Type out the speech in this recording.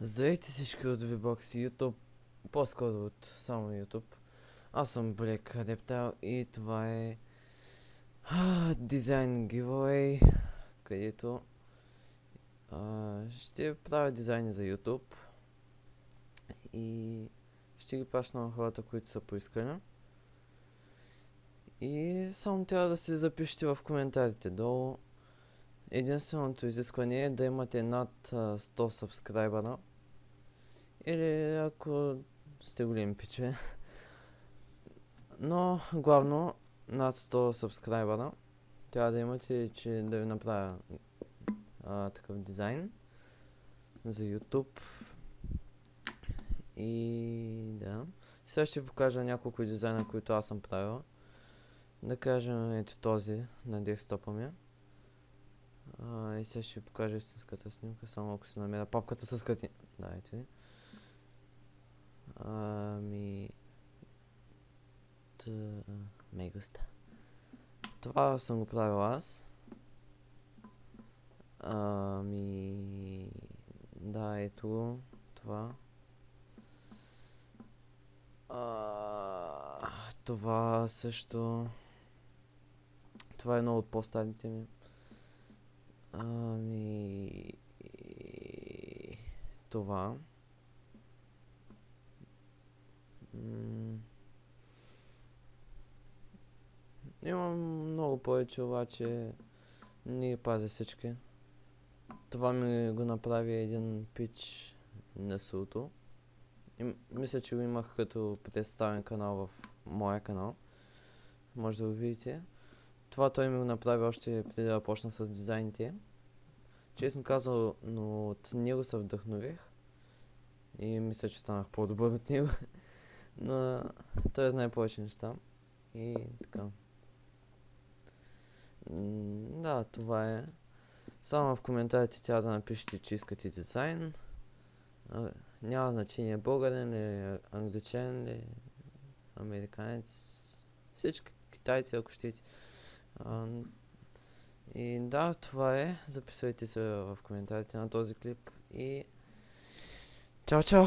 Здравейте всички от VBOX и YouTube, по-скоро от само YouTube. Аз съм Black Reptile и това е дизайн giveaway, където ще правя дизайни за YouTube и ще ги пращам на хората, които са поискали. И само трябва да се запишете в коментарите долу. Единственото изискване е да имате над 100 сабскрайбера. Или ако сте големи пиче. Но главно над 100 сабскрайбера трябва да имате, че да ви направя такъв дизайн за YouTube. И да. Сега ще покажа няколко дизайна, които аз съм правил. Да кажем ето този на десктопа ми. И сега ще ви покажа истинската снимка, само ако се намеря папката с картини. Да, ето ви. Мегуста. Това съм го правил аз. Да, ето го. Това. Това също. Това е едно от по-старите ми. Това. Имам много повече, обаче не пазя всички. Това ми го направи един пич на Суто. Мисля, че го имах като представен канал в моя канал. Може да го видите. Това той ми го направи още преди да почна с дизайните. Честно казал, но от него се вдъхнових. И мисля, че станах по-добър от него. Но той знае повече неща. И така. Да, това е. Само в коментарите трябва да напишете, че искате дизайн. Няма значение българин ли, англичанин ли, американец, всички китайци, ако щете. И да, това е. Записвайте се в коментарите на този клип и чао, чао!